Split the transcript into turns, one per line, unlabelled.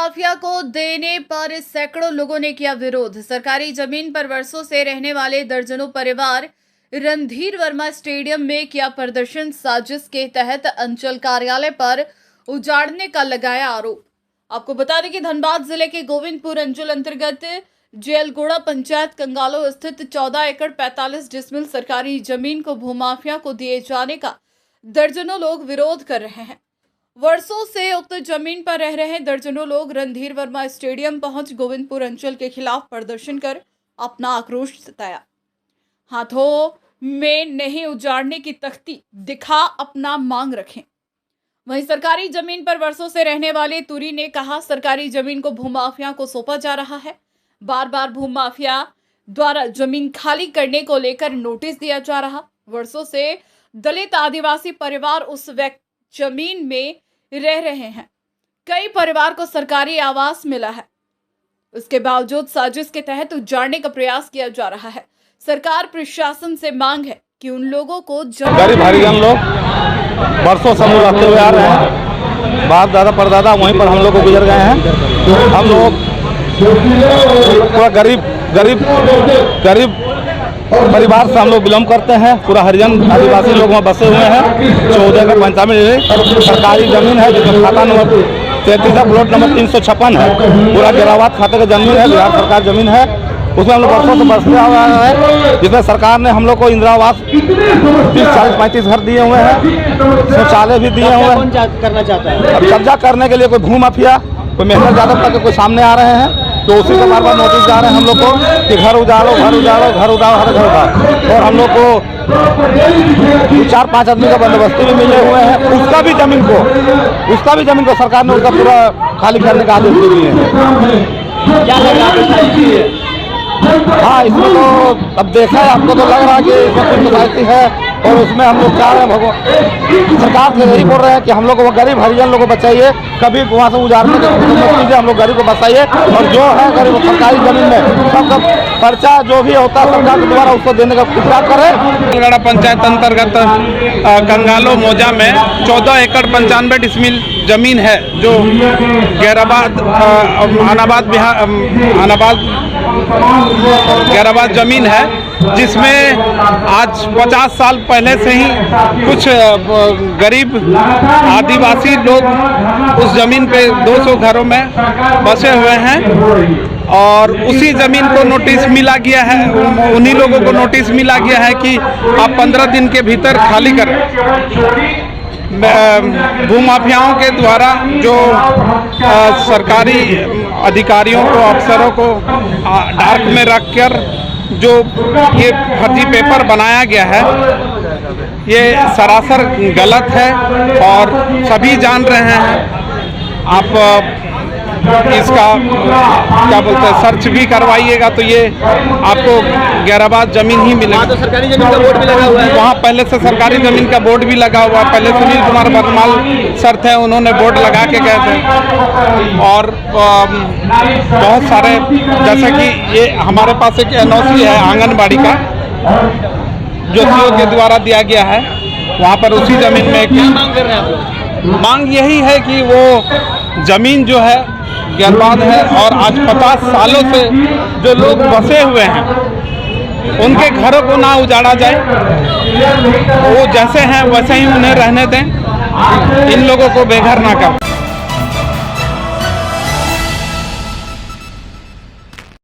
भूमाफिया को देने पर सैकड़ों लोगों ने किया विरोध। सरकारी जमीन पर वर्षों से रहने वाले दर्जनों परिवार रणधीर वर्मा स्टेडियम में किया प्रदर्शन। साजिश के तहत अंचल कार्यालय पर उजाड़ने का लगाया आरोप। आपको बता दें कि धनबाद जिले के गोविंदपुर अंचल अंतर्गत जेलगोड़ा पंचायत कंगालो स्थित 14 एकड़ 45 डिसमिल सरकारी जमीन को भूमाफिया को दिए जाने का दर्जनों लोग विरोध कर रहे हैं। वर्षों से उक्त जमीन पर रह रहे दर्जनों लोग रणधीर वर्मा स्टेडियम पहुंच गोविंदपुर अंचल के खिलाफ प्रदर्शन कर अपना आक्रोश जताया। हाथों में नहीं उजाड़ने की तख्ती दिखा अपना मांग रखें। वहीं सरकारी जमीन पर वर्षों से रहने वाले तुरी ने कहा, सरकारी जमीन को भूमाफिया को सौंपा जा रहा है। बार बार भूमाफिया द्वारा जमीन खाली करने को लेकर नोटिस दिया जा रहा। वर्षों से दलित आदिवासी परिवार उस जमीन में रह रहे हैं। कई परिवार को सरकारी आवास मिला है, उसके बावजूद साजिश के तहत उजाड़ने का प्रयास किया जा रहा है। सरकार प्रशासन से मांग है कि उन लोगों को
गरीब हरिजन लोग वर्षों से रहते हुए आ रहे हैं। बाप दादा परदादा वहीं पर हम लोग को गुजर गए हैं। हम लोग पूरा गरीब परिवार से हम लोग बिलोंग करते हैं। पूरा हरिजन आदिवासी लोग वहाँ बसे हुए हैं। 14 एकड़ 55 सरकारी जमीन है, जिसमें खाता नंबर 33 है, प्लॉट नंबर 356 है। पूरा गेराबाद खाते का जमीन है, बिहार सरकार जमीन है। उसमें हम लोग वर्षों से बसते हुए है, जिसमें सरकार ने हम लोग को इंदिरा आवास 30-40-35 घर दिए हुए हैं, शौचालय भी दिए हुए हैं।
करना चाहता है
अब कब्जा करने के लिए कोई भूमाफिया, कोई मेहर यादव तक कोई सामने आ रहे हैं, तो उसी को बार बार नोटिस जा रहे हैं हम लोग को कि घर उजाड़ो, घर उजाड़ो, घर उजाड़ो, हर घर उजाड़ो। और हम लोग को 4-5 आदमी का बंदोबस्ती भी मिले हुए हैं। उसका भी जमीन को सरकार ने उसका पूरा खाली करने का आदेश दे दिए हैं।
क्या लग रहा है?
हाँ, इसमें तो अब देखा है, आपको तो लग रहा है कि इसमें कुछ सोसाइटी है और उसमें हम लोग चाह रहे हैं सरकार से यही बोल रहे हैं कि हम लोग को गरीब हरिजन लोग को बचाइए, कभी वहाँ से उजाड़ने की कोशिश कीजिए, हम लोग गरीब को बचाइए। और जो है गरीब सरकारी जमीन में सबका पर्चा जो भी होता है सरकार के द्वारा उसको देने का प्रयास करें।
जेलगोड़ा पंचायत अंतर्गत कंगालो मौजा में 14 एकड़ 95 डिसमिल जमीन है, जो गैराबाद जमीन है, जिसमें आज 50 साल पहले से ही कुछ गरीब आदिवासी लोग उस जमीन पे 200 घरों में बसे हुए हैं। और उसी जमीन को नोटिस मिला गया है, उन्हीं लोगों को नोटिस मिला गया है कि आप 15 दिन के भीतर खाली करें। भूमाफियाओं के द्वारा जो सरकारी अधिकारियों को, अफसरों को डार्क में रखकर जो ये फर्जी पेपर बनाया गया है, ये सरासर गलत है और सभी जान रहे हैं। आप इसका क्या बोलते हैं, सर्च भी करवाइएगा तो ये आपको गैराबाद जमीन ही मिलेगी।
वहाँ तो सरकारी जमीन का बोर्ड भी लगा हुआ है।
वहाँ पहले से सरकारी जमीन का बोर्ड भी लगा हुआ है। पहले सुनील कुमार वर्माल सर थे, उन्होंने बोर्ड लगा के गए थे। और बहुत सारे, जैसे कि ये हमारे पास एक NOC है आंगनबाड़ी का, जो CO के द्वारा दिया गया है। वहाँ पर उसी जमीन में
क्या मांग कर रहे हैं आप लोग?
मांग यही है कि वो जमीन जो है गैरबाद है और आज 50 सालों से जो लोग बसे हुए हैं उनके घरों को ना उजाड़ा जाए, वो जैसे हैं वैसे ही उन्हें रहने दें, इन लोगों को बेघर ना करें।